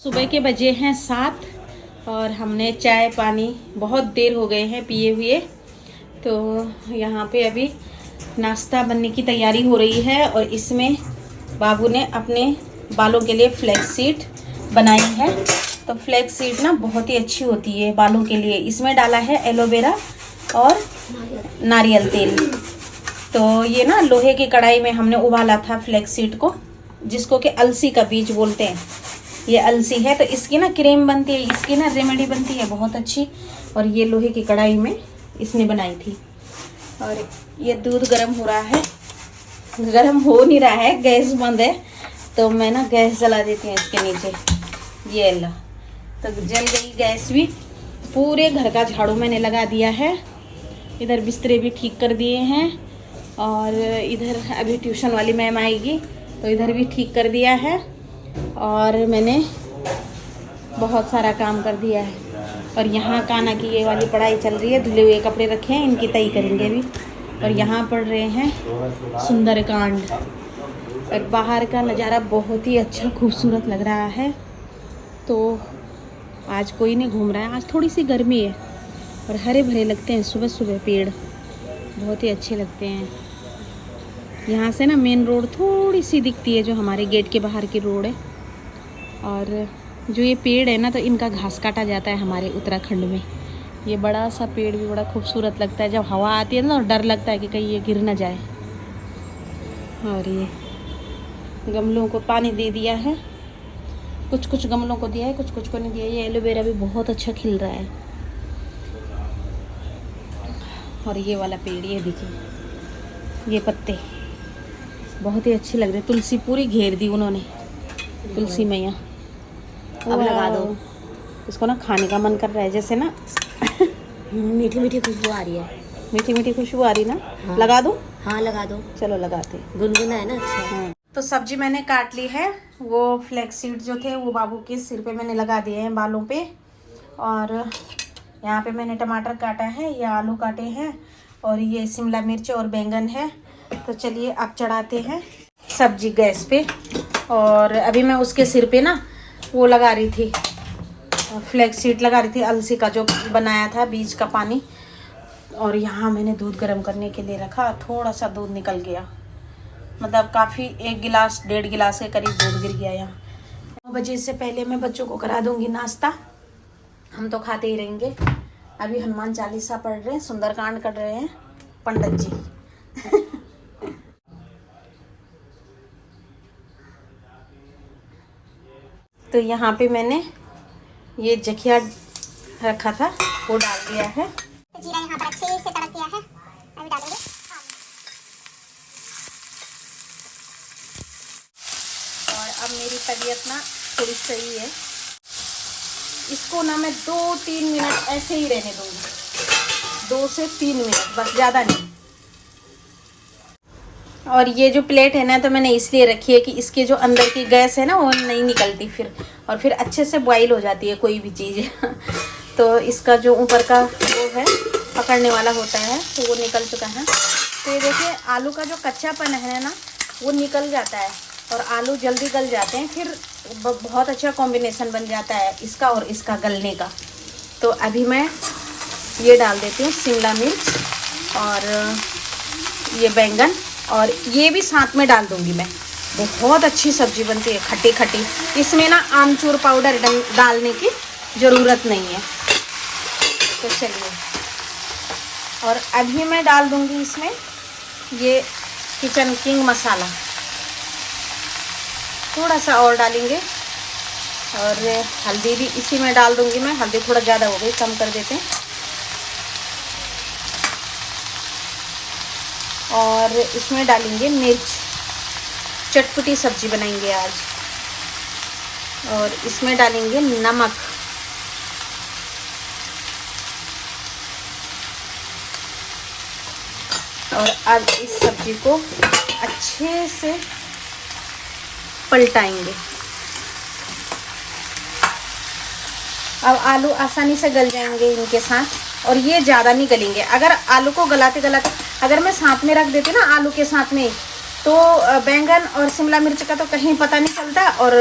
सुबह के बजे हैं 7 और हमने चाय पानी बहुत देर हो गए हैं पिए हुए। तो यहाँ पे अभी नाश्ता बनने की तैयारी हो रही है और इसमें बाबू ने अपने बालों के लिए फ्लैक्स सीड बनाई है। तो फ्लैक्स सीड ना बहुत ही अच्छी होती है बालों के लिए। इसमें डाला है एलोवेरा और नारियल तेल। तो ये ना लोहे की कढ़ाई में हमने उबाला था फ्लैक्स सीड को, जिसको कि अलसी का बीज बोलते हैं। ये अलसी है तो इसकी ना क्रीम बनती है, इसकी ना रेमेडी बनती है बहुत अच्छी। और ये लोहे की कढ़ाई में इसने बनाई थी। और ये दूध गर्म हो रहा है, गर्म हो नहीं रहा है, गैस बंद है। तो मैं ना गैस जला देती हूँ इसके नीचे। ये ला, तो जल गई गैस भी। पूरे घर का झाड़ू मैंने लगा दिया है। इधर बिस्तरे भी ठीक कर दिए हैं और इधर अभी ट्यूशन वाली मैम आएगी तो इधर भी ठीक कर दिया है। और मैंने बहुत सारा काम कर दिया है। और यहाँ काना की ये वाली पढ़ाई चल रही है। धुले हुए कपड़े रखे हैं, इनकी तय करेंगे अभी। और यहाँ पढ़ रहे हैं सुंदरकांड। और बाहर का नज़ारा बहुत ही अच्छा खूबसूरत लग रहा है। तो आज कोई नहीं घूम रहा है, आज थोड़ी सी गर्मी है और हरे भरे लगते हैं सुबह सुबह पेड़, बहुत ही अच्छे लगते हैं। यहाँ से ना मेन रोड थोड़ी सी दिखती है, जो हमारे गेट के बाहर की रोड है। और जो ये पेड़ है ना, तो इनका घास काटा जाता है हमारे उत्तराखंड में। ये बड़ा सा पेड़ भी बड़ा खूबसूरत लगता है। जब हवा आती है ना, डर लगता है कि कहीं ये गिर ना जाए। और ये गमलों को पानी दे दिया है, कुछ कुछ गमलों को दिया है, कुछ कुछ को नहीं दिया। ये एलोवेरा भी बहुत अच्छा खिल रहा है। और ये वाला पेड़, ये देखिए, ये पत्ते बहुत ही अच्छे लग रहे। तुलसी पूरी घेर दी उन्होंने, तुलसी मैया। अब लगा दो। इसको ना खाने का मन कर रहा है, जैसे ना मीठी मीठी खुशबू आ रही है। मीठी मीठी खुशबू आ रही ना। हाँ। लगा दो। हाँ लगा दो, चलो लगाते। गुनगुना है ना, अच्छा। तो सब्जी मैंने काट ली है। वो फ्लैक्स सीड जो थे वो बाबू के सिर पे मैंने लगा दिए हैं, बालों पे। और यहाँ पे मैंने टमाटर काटा है, ये आलू काटे हैं और ये शिमला मिर्च और बैंगन है। तो चलिए अब चढ़ाते हैं सब्जी गैस पे। और अभी मैं उसके सिर पे ना वो लगा रही थी, फ्लैक्स सीड लगा रही थी, अलसी का जो बनाया था बीज का पानी। और यहाँ मैंने दूध गर्म करने के लिए रखा। थोड़ा सा दूध निकल गया, मतलब काफ़ी, 1 गिलास 1.5 गिलास के करीब दूध गिर गया यहाँ। 9 बजे से पहले मैं बच्चों को करा दूंगी नाश्ता। हम तो खाते ही रहेंगे। अभी हनुमान चालीसा पढ़ रहे हैं, सुंदरकांड कर रहे हैं पंडित जी। तो यहाँ पे मैंने ये जखिया रखा था वो डाल दिया है। तो जीरा यहाँ पर अच्छे से तड़क दिया है, अभी डालेंगे। और अब मेरी तबीयत ना थोड़ी सही है। इसको ना मैं 2-3 मिनट ऐसे ही रहने दूंगी, 2 से 3 मिनट बस, ज़्यादा नहीं। और ये जो प्लेट है ना, तो मैंने इसलिए रखी है कि इसके जो अंदर की गैस है ना वो नहीं निकलती फिर, और फिर अच्छे से बॉईल हो जाती है कोई भी चीज़। तो इसका जो ऊपर का वो है पकड़ने वाला होता है, तो वो निकल चुका है। तो ये देखिए, आलू का जो कच्चापन है ना वो निकल जाता है और आलू जल्दी गल जाते हैं। फिर बहुत अच्छा कॉम्बिनेशन बन जाता है इसका और इसका गलने का। तो अभी मैं ये डाल देती हूँ शिमला मिर्च और ये बैंगन, और ये भी साथ में डाल दूंगी मैं। बहुत अच्छी सब्जी बनती है, खट्टी खट्टी। इसमें ना आमचूर पाउडर डालने की ज़रूरत नहीं है। तो चलिए, और अभी मैं डाल दूंगी इसमें ये किचन किंग मसाला, थोड़ा सा और डालेंगे। और हल्दी भी इसी में डाल दूंगी मैं। हल्दी थोड़ा ज़्यादा हो गई, कम कर देते हैं। और इसमें डालेंगे मिर्च, चटपटी सब्जी बनाएंगे आज। और इसमें डालेंगे नमक, और अब इस सब्जी को अच्छे से पलटाएंगे। अब आलू आसानी से गल जाएंगे इनके साथ, और ये ज़्यादा नहीं गलेंगे। अगर आलू को गलाते गलाते अगर मैं साथ में रख देती ना आलू के साथ में, तो बैंगन और शिमला मिर्च का तो कहीं पता नहीं चलता, और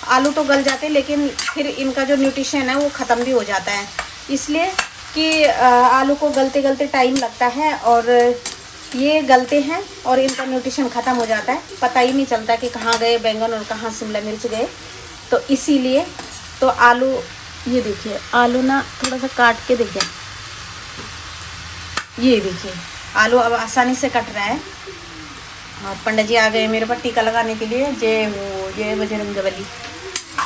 आलू तो गल जाते, लेकिन फिर इनका जो न्यूट्रिशन है वो ख़त्म भी हो जाता है, इसलिए कि आलू को गलते गलते टाइम लगता है, और ये गलते हैं और इनका न्यूट्रिशन ख़त्म हो जाता है, पता ही नहीं चलता कि कहाँ गए बैंगन और कहाँ शिमला मिर्च गए। तो इसीलिए तो आलू, ये देखिए आलू ना थोड़ा सा काट के देखिए, ये देखिए आलू अब आसानी से कट रहा है। और पंडित जी आ गए मेरे पर टीका लगाने के लिए, जय बजरंगबली।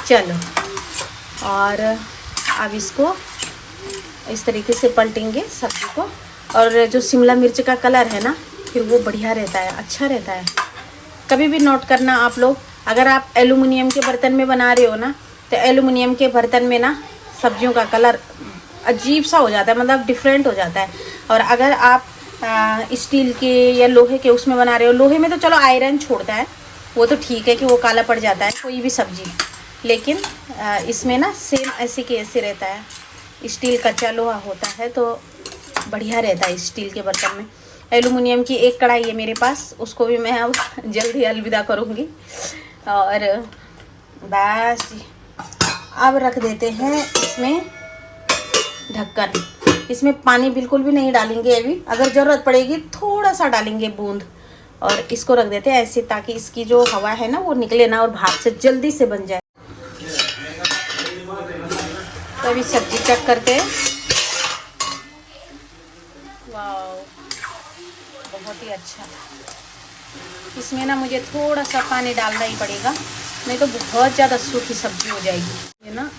चलो, और अब इसको इस तरीके से पलटेंगे सब्जी को। और जो शिमला मिर्च का कलर है ना, फिर वो बढ़िया रहता है, अच्छा रहता है। कभी भी नोट करना आप लोग, अगर आप एल्युमिनियम के बर्तन में बना रहे हो ना, तो एल्युमिनियम के बर्तन में ना सब्जियों का कलर अजीब सा हो जाता है, मतलब डिफरेंट हो जाता है। और अगर आप स्टील के या लोहे के उसमें बना रहे हो, लोहे में तो चलो आयरन छोड़ता है, वो तो ठीक है कि वो काला पड़ जाता है कोई भी सब्जी, लेकिन इसमें ना सेम ऐसे के ऐसे रहता है। स्टील कच्चा लोहा होता है तो बढ़िया रहता है स्टील के बर्तन में। एल्युमिनियम की एक कढ़ाई है मेरे पास, उसको भी मैं अब जल्दी अलविदा करूँगी। और बस अब रख देते हैं इसमें ढक्कन। इसमें पानी बिल्कुल भी नहीं डालेंगे अभी, अगर ज़रूरत पड़ेगी थोड़ा सा डालेंगे बूंद, और इसको रख देते हैं ऐसे, ताकि इसकी जो हवा है ना वो निकले ना और भाप से जल्दी से बन जाए। तो अभी सब्जी चेक करते हैं। वाह, बहुत ही अच्छा। इसमें ना मुझे थोड़ा सा पानी डालना ही पड़ेगा, नहीं तो बहुत ज़्यादा सूखी सब्जी हो जाएगी, है ना।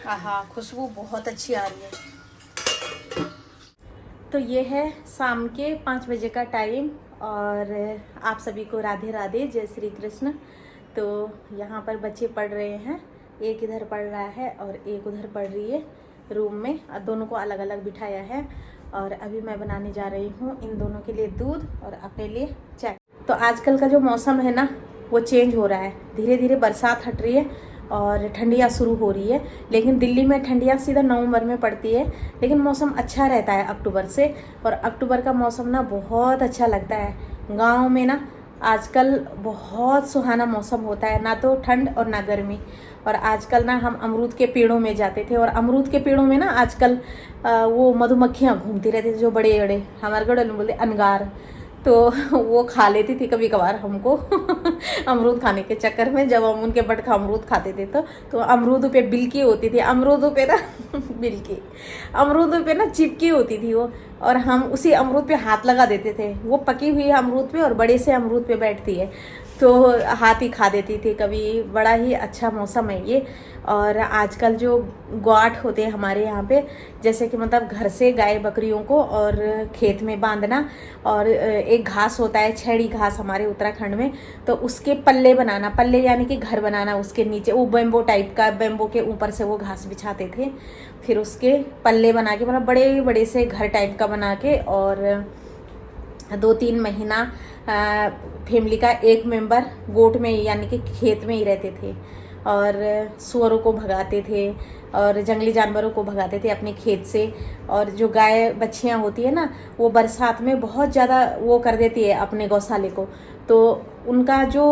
हाँ, खुशबू बहुत अच्छी आ रही है। तो ये है शाम के 5 बजे का टाइम, और आप सभी को राधे राधे, जय श्री कृष्ण। तो यहाँ पर बच्चे पढ़ रहे हैं, एक इधर पढ़ रहा है और एक उधर पढ़ रही है रूम में, और दोनों को अलग अलग बिठाया है। और अभी मैं बनाने जा रही हूँ इन दोनों के लिए दूध और अपने लिए चाय। तो आजकल का जो मौसम है ना वो चेंज हो रहा है, धीरे धीरे बरसात हट रही है और ठंडियाँ शुरू हो रही है। लेकिन दिल्ली में ठंडियाँ सीधा नवंबर में पड़ती है, लेकिन मौसम अच्छा रहता है अक्टूबर से, और अक्टूबर का मौसम ना बहुत अच्छा लगता है। गांव में ना आजकल बहुत सुहाना मौसम होता है, ना तो ठंड और ना गर्मी। और आजकल ना हम अमरूद के पेड़ों में जाते थे, और अमरूद के पेड़ों में ना आजकल वो मधुमक्खियाँ घूमती रहती थी, जो बड़े बड़े, हमारे गढ़ में बोलते अनगार, तो वो खा लेती थी कभी कभार हमको अमरूद खाने के चक्कर में। जब हम उनके बट का अमरूद खाते थे तो अमरूद पे बिल्की होती थी, अमरूद पे ना बिल्की, अमरूद पे ना चिपकी होती थी वो, और हम उसी अमरूद पे हाथ लगा देते थे। वो पकी हुई अमरूद पे और बड़े से अमरूद पे बैठती है, तो हाथ ही खा देती थी कभी। बड़ा ही अच्छा मौसम है ये। और आजकल जो ग्वाट होते हैं हमारे यहाँ पे, जैसे कि मतलब घर से गाय बकरियों को और खेत में बांधना, और एक घास होता है छेड़ी घास हमारे उत्तराखंड में, तो उसके पल्ले बनाना, पल्ले यानी कि घर बनाना, उसके नीचे वो बेम्बो टाइप का, बेम्बो के ऊपर से वो घास बिछाते थे, फिर उसके पल्ले बना के, मतलब बड़े बड़े से घर टाइप का बना के, और 2-3 महीना फैमिली का एक मेंबर गोट में यानी कि खेत में ही रहते थे, और सुअरों को भगाते थे और जंगली जानवरों को भगाते थे अपने खेत से। और जो गाय बच्चियां होती है ना, वो बरसात में बहुत ज़्यादा वो कर देती है अपने गौशाले को, तो उनका जो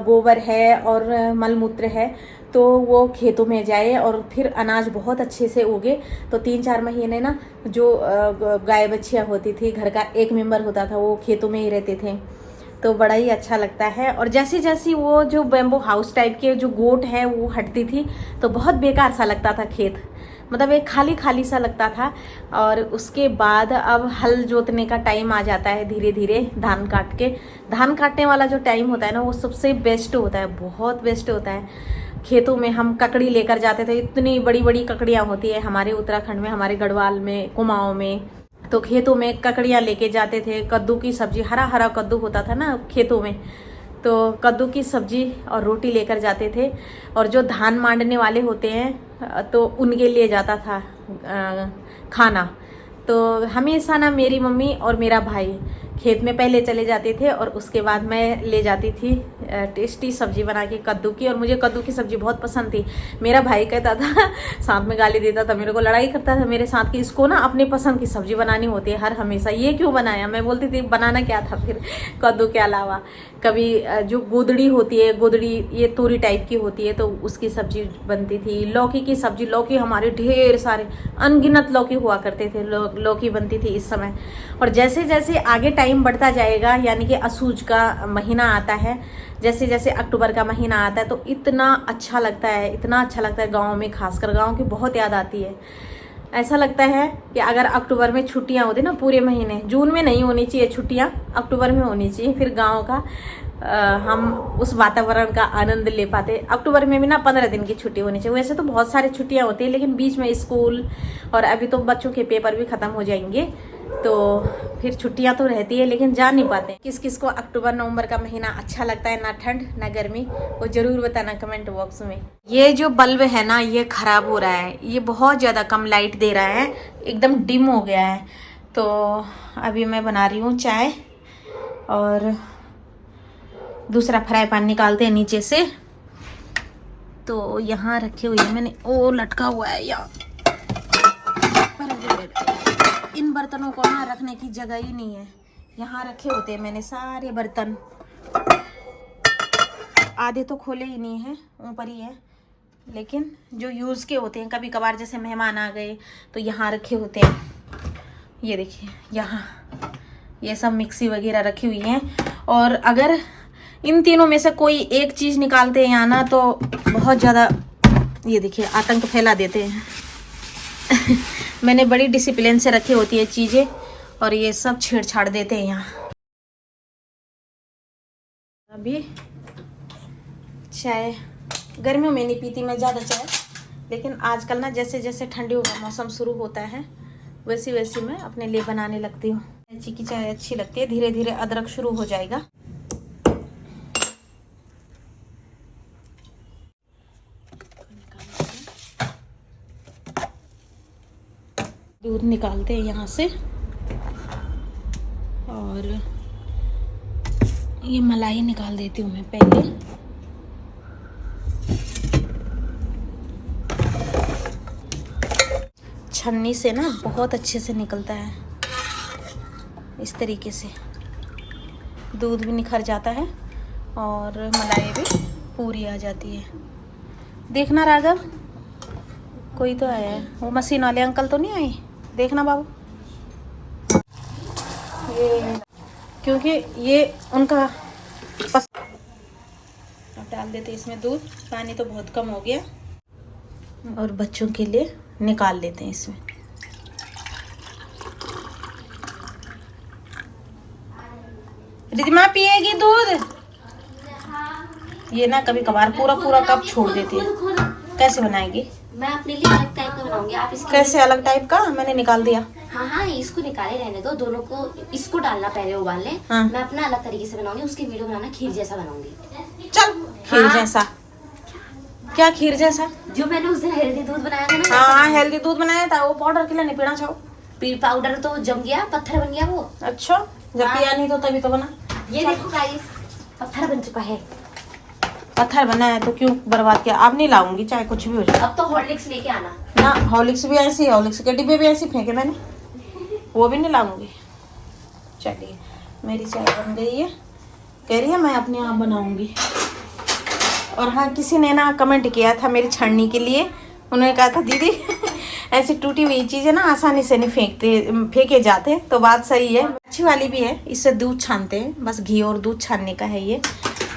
गोबर है और मलमूत्र है तो वो खेतों में जाए और फिर अनाज बहुत अच्छे से उगे। तो 3-4 महीने ना जो गाय बच्चियाँ होती थी, घर का एक मेंबर होता था, वो खेतों में ही रहते थे, तो बड़ा ही अच्छा लगता है। और जैसी जैसी वो जो बेम्बो हाउस टाइप के जो गोट है वो हटती थी, तो बहुत बेकार सा लगता था खेत, मतलब एक खाली खाली सा लगता था। और उसके बाद अब हल जोतने का टाइम आ जाता है धीरे धीरे, धान काट के, धान काटने वाला जो टाइम होता है ना वो सबसे बेस्ट होता है, बहुत बेस्ट होता है। खेतों में हम ककड़ी लेकर जाते थे, इतनी बड़ी बड़ी ककड़ियाँ होती है हमारे उत्तराखंड में, हमारे गढ़वाल में, कुमाऊँ में, तो खेतों में ककड़ियाँ लेके जाते थे। कद्दू की सब्जी, हरा हरा कद्दू होता था ना खेतों में, तो कद्दू की सब्जी और रोटी लेकर जाते थे। और जो धान मांडने वाले होते हैं तो उनके लिए जाता था खाना। तो हमेशा ना मेरी मम्मी और मेरा भाई खेत में पहले चले जाते थे और उसके बाद मैं ले जाती थी टेस्टी सब्जी बना के कद्दू की। और मुझे कद्दू की सब्जी बहुत पसंद थी। मेरा भाई कहता था, साथ में गाली देता था, मेरे को लड़ाई करता था मेरे साथ कि इसको ना अपने पसंद की सब्जी बनानी होती है हर हमेशा, ये क्यों बनाया। मैं बोलती थी बनाना क्या था फिर कद्दू के अलावा। कभी जो गोदड़ी होती है, गोदड़ी ये तोरी टाइप की होती है, तो उसकी सब्जी बनती थी। लौकी की सब्जी, लौकी हमारे ढेर सारे अनगिनत लौकी हुआ करते थे, लौकी बनती थी इस समय। और जैसे जैसे आगे टाइम बढ़ता जाएगा, यानी कि असूज का महीना आता है, जैसे जैसे अक्टूबर का महीना आता है, तो इतना अच्छा लगता है, इतना अच्छा लगता है। गाँव में खासकर गाँव की बहुत याद आती है। ऐसा लगता है कि अगर अक्टूबर में छुट्टियां होती ना पूरे महीने, जून में नहीं होनी चाहिए छुट्टियां, अक्टूबर में होनी चाहिए, फिर गांव का हम उस वातावरण का आनंद ले पाते। अक्टूबर में भी ना 15 दिन की छुट्टी होनी चाहिए। वैसे तो बहुत सारी छुट्टियां होती है, लेकिन बीच में स्कूल और अभी तो बच्चों के पेपर भी ख़त्म हो जाएंगे, तो फिर छुट्टियां तो रहती है, लेकिन जा नहीं पाते। किस किस को अक्टूबर नवंबर का महीना अच्छा लगता है, ना ठंड ना गर्मी, वो ज़रूर बताना कमेंट बॉक्स में। ये जो बल्ब है ना, ये ख़राब हो रहा है, ये बहुत ज़्यादा कम लाइट दे रहा है, एकदम डिम हो गया है। तो अभी मैं बना रही हूँ चाय, और दूसरा फ्राई पैन निकालते हैं नीचे से। तो यहाँ रखे हुए मैंने, ओ लटका हुआ है यहाँ, इन बर्तनों को ना रखने की जगह ही नहीं है। यहाँ रखे होते हैं मैंने सारे बर्तन, आधे तो खोले ही नहीं है, ऊपर ही है, लेकिन जो यूज़ के होते हैं, कभी कभार जैसे मेहमान आ गए तो यहाँ रखे होते हैं। ये देखिए यहाँ ये सब मिक्सी वगैरह रखी हुई हैं। और अगर इन तीनों में से कोई एक चीज़ निकालते हैं यहाँ ना, तो बहुत ज़्यादा, ये देखिए, आतंक फैला देते हैं। मैंने बड़ी डिसिप्लिन से रखी होती है चीज़ें, और ये सब छेड़छाड़ देते हैं यहाँ। अभी चाय गर्मियों में नहीं पीती मैं ज़्यादा चाय, लेकिन आजकल ना जैसे जैसे ठंडी का मौसम शुरू होता है, वैसी वैसी मैं अपने लिए बनाने लगती हूँ। इलायची की चाय अच्छी लगती है। धीरे धीरे अदरक शुरू हो जाएगा। दूध निकालते हैं यहाँ से, और ये मलाई निकाल देती हूँ मैं पहले। छन्नी से ना बहुत अच्छे से निकलता है, इस तरीके से दूध भी निखर जाता है और मलाई भी पूरी आ जाती है। देखना राघव, कोई तो आया है, वो मशीन वाले अंकल तो नहीं आए, देखना बाबू। ये क्योंकि ये उनका अब डाल देते इसमें दूध, पानी तो बहुत कम हो गया, और बच्चों के लिए निकाल लेते हैं इसमें। रिधिमा पिएगी दूध? ये ना कभी कभार पूरा पूरा कप छोड़ देती है। कैसे बनाएगी? मैं अपने लिए अलग टाइप का बनाऊंगी, आप इसके कैसे अलग टाइप का? मैंने निकाल दिया। हाँ हाँ, इसको निकाले रहने दो, दोनों को इसको डालना पहले उबालने। हाँ। मैं अपना अलग तरीके से बनाऊंगी, उसकी वीडियो बनाना खीर जैसा बनाऊंगी। चल खीर हाँ। जैसा? क्या खीर जैसा? जो मैंने उस दिन हेल्दी दूध बनाया था ना। हाँ हेल्दी दूध बनाया था, वो पाउडर के लिए नहीं पीना चाहो। पाउडर तो जम गया, पत्थर बन गया वो। अच्छा, जब हाँ। पिया नहीं तो तभी तो बना। ये देखो गाइस, पत्थर बन चुका है। पत्थर बना है तो क्यों बर्बाद किया? अब नहीं लाऊंगी चाहे कुछ भी हो जाए। अब तो हॉर्लिक्स लेके आना ना, हॉर्लिक्स भी ऐसी, हॉर्लिक्स के डिब्बे भी ऐसे फेंके मैंने, वो भी नहीं लाऊंगी। चलिए मेरी चाय बन गई है, कह रही है मैं अपने आप बनाऊंगी। और हाँ, किसी ने ना कमेंट किया था मेरी छाननी के लिए, उन्होंने कहा था दीदी ऐसी टूटी हुई चीज़ें ना आसानी से नहीं फेंके जाते। तो बात सही है, अच्छी वाली भी है, इससे दूध छानते हैं, बस घी और दूध छानने का है ये।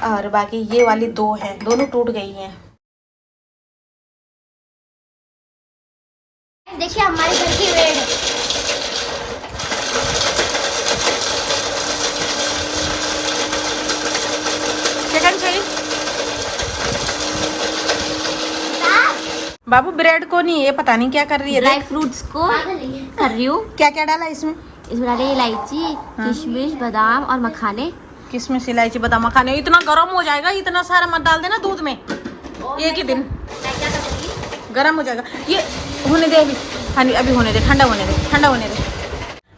और बाकी ये वाली दो हैं, दोनों टूट गई हैं। देखिए हमारे घर की वेड़। चिकन चाहिए बाबू? ब्रेड को नहीं, ये पता नहीं क्या कर रही है। ड्राई फ्रूट्स को कर रही हूँ। क्या क्या डाला इसमें? इसमें डाले इलायची, किशमिश, बादाम और मखाने। किसमें से इलायची बादाम मखाने? इतना गर्म हो जाएगा, इतना सारा मत डाल देना दूध में एक ही दिन, मैं क्या करूँगी? गर्म हो जाएगा। ये होने दे अभी, हाँ अभी होने दे, ठंडा होने दे, ठंडा होने दे।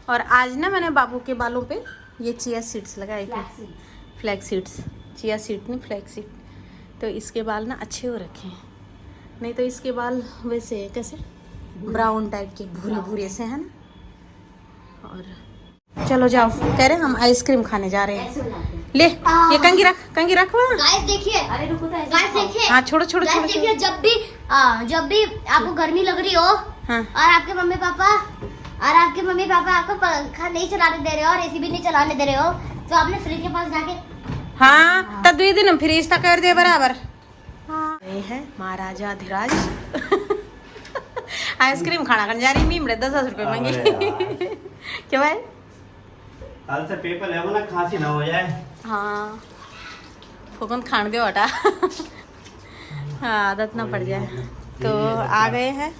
और आज ना मैंने बाबू के बालों पे ये चिया सीड्स लगाए थे, फ्लैक्स सीड्स, चिया सीड नहीं फ्लैक्स सीड। तो इसके बाल ना अच्छे हो रखे हैं, नहीं तो इसके बाल वैसे कैसे ब्राउन टाइप के भूरे भूरे से है ना। और चलो जाओ, कह रहे हम आइसक्रीम खाने जा रहे हैं। ले ये कंगी रख वहाँ। गाइस देखिए, अरे रुको तो, गाइस देखिए, हाँ छोड़ो छोड़ो छोड़ो, देखिए जब भी आपको गर्मी लग रही हो, हाँ, और आपके मम्मी पापा आपको पंखा नहीं चलाने दे रहे हो और एसी भी नहीं चलाने दे रहे हो, तो आपने फ्रिज के पास जाके हाँ तब 2 दिन फ्रिज तक कर दे बराबर। हाँ ये है महाराजा धीराज आइसक्रीम खाना करने जा रही मीमड़े 10 रुपए मांगे। क्यों है? कल से पेपर है ना, खांसी ना हो जाए। हाँ फुकन खान दो हटा हाँ आदत ना पड़ जाए। तो आ गए हैं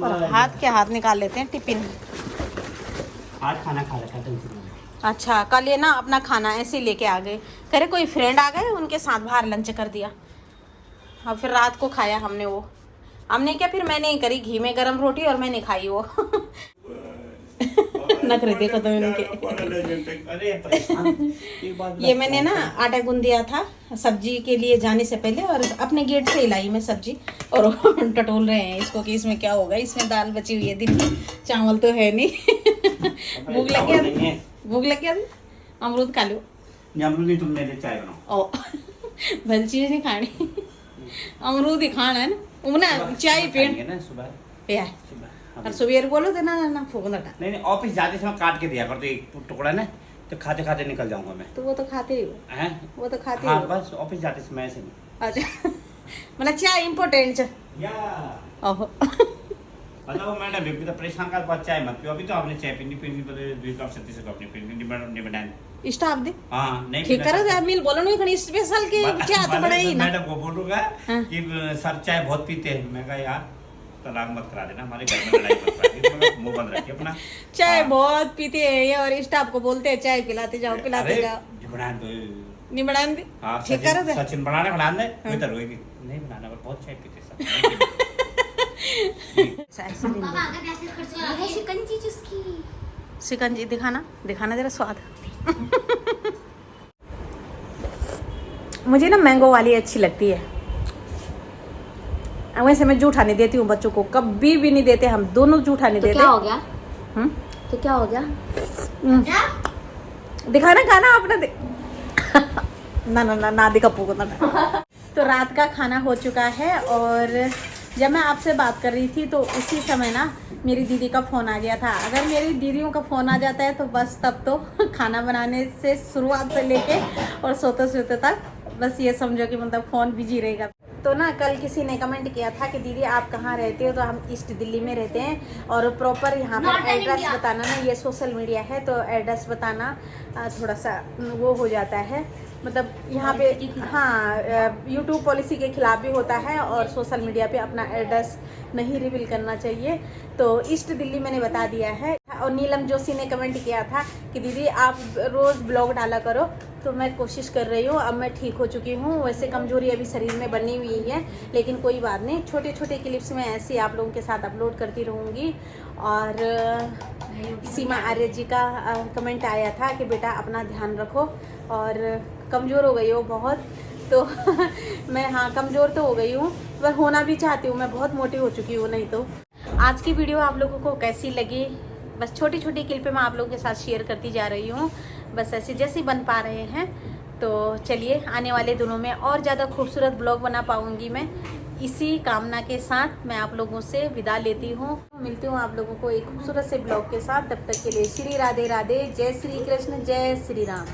और हाथ निकाल लेते हैं टिफिन। आज खाना खा रखा था। अच्छा कल ये ना अपना खाना ऐसे ही लेके आ गए, करे कोई फ्रेंड आ गए उनके साथ बाहर लंच कर दिया। और फिर रात को खाया हमने वो, हमने क्या फिर मैंने ही करी घी में गरम रोटी और मैंने खाई वो नखरे देखो तो इनके। ये मैंने ना आटा गूंद दिया था सब्जी के लिए जाने से पहले, और अपने गेट से ही लाई मैं सब्जी। और टटोल रहे हैं इसको कि इसमें क्या होगा, इसमें दाल बची हुई है दिन की, चावल तो है नहीं। भूख लग गया, भूख लग गया, अमरूद खा लो। अमरूद नहीं, तुमने ले चाय बनाओ। ओ भल चीज नहीं खानी, अमरूद ही खाना है ना, उमना चाय पीन ना सुबह यार। और सुबह बोलो तो ना फूकना था। नहीं ऑफिस जाते समय काट के दिया करते एक टुकड़ा ना, तो खाते खाते निकल जाऊंगा मैं। तो वो तो खाते ही हो, हैं? वो तो खाते हाँ ही हो। बस ऑफिस जाते समय ऐसे नहीं। अच्छा मतलब चाय इम्पोर्टेंट है। या ओहो मतलब मैडम भी तो परेशान कर पास चाय मत पियो, अभी तो आपने चाय पीनी बोले 2 कप से 30 कप नहीं पीनी नहीं बनानी स्टाफ दे। हाँ नहीं ठीक करो यार, मिल बोलो नहीं खड़ी स्पेशल के चाय तो बनाई ना। मैडम को बोलूंगा हाँ। कि सर चाय बहुत पीते हैं। मैं कहा यार तलाक मत करा देना, हमारे घर में लड़ाई मत करा देना, मुंह बंद रखिए अपना। चाय हाँ। बहुत पीते हैं ये, और स्टाफ को बोलते हैं चाय पिलाते जाओ पिलाते अरे, जाओ। बना दो। नहीं बनाने दे। हाँ, ठीक करो दे। सचिन बनाना बना दे, हाँ। मैं तो रोएगी नहीं बनाना, पर बहुत चाय पीते सब। पापा अगर पैसे खर्च करा है शिकंजी चुस्की, शिकंजी दिखाना जरा स्वाद। मुझे ना मैंगो वाली अच्छी लगती है, वैसे मैं जूठा नहीं देती हूँ बच्चों को, कभी भी नहीं देते हम दोनों जूठा नहीं देते। क्या हो गया? तो क्या हो गया? दिखाना खाना अपना ना दिखा पोको ना। तो रात का खाना हो चुका है, और जब मैं आपसे बात कर रही थी तो उसी समय ना मेरी दीदी का फ़ोन आ गया था। अगर मेरी दीदियों का फ़ोन आ जाता है तो बस तब तो खाना बनाने से शुरुआत से लेके और सोते सोते तक बस ये समझो कि मतलब फ़ोन बिजी रहेगा। तो ना कल किसी ने कमेंट किया था कि दीदी आप कहाँ रहते हो, तो हम ईस्ट दिल्ली में रहते हैं, और प्रॉपर यहाँ पर एड्रेस बताना ना, ये सोशल मीडिया है तो एड्रेस बताना थोड़ा सा वो हो जाता है, मतलब यहाँ पे हाँ यूट्यूब पॉलिसी के खिलाफ भी होता है, और सोशल मीडिया पे अपना एड्रेस नहीं रिवील करना चाहिए। तो ईस्ट दिल्ली मैंने बता दिया है। और नीलम जोशी ने कमेंट किया था कि दीदी आप रोज़ ब्लॉग डाला करो, तो मैं कोशिश कर रही हूँ, अब मैं ठीक हो चुकी हूँ। वैसे कमजोरी अभी शरीर में बनी हुई है, लेकिन कोई बात नहीं, छोटे छोटे क्लिप्स में ऐसे आप लोगों के साथ अपलोड करती रहूँगी। और सीमा आर्य जी का कमेंट आया था कि बेटा अपना ध्यान रखो, और कमज़ोर हो गई हो बहुत, तो मैं हाँ कमज़ोर तो हो गई हूँ, पर होना भी चाहती हूँ, मैं बहुत मोटी हो चुकी हूँ। नहीं तो आज की वीडियो आप लोगों को कैसी लगी, बस छोटी छोटी क्लिपें मैं आप लोगों के साथ शेयर करती जा रही हूँ, बस ऐसे जैसे बन पा रहे हैं। तो चलिए आने वाले दिनों में और ज़्यादा खूबसूरत ब्लॉग बना पाऊँगी मैं, इसी कामना के साथ मैं आप लोगों से विदा लेती हूँ। मिलती हूँ आप लोगों को एक खूबसूरत से ब्लॉग के साथ, तब तक के लिए श्री राधे राधे, जय श्री कृष्ण, जय श्री राम।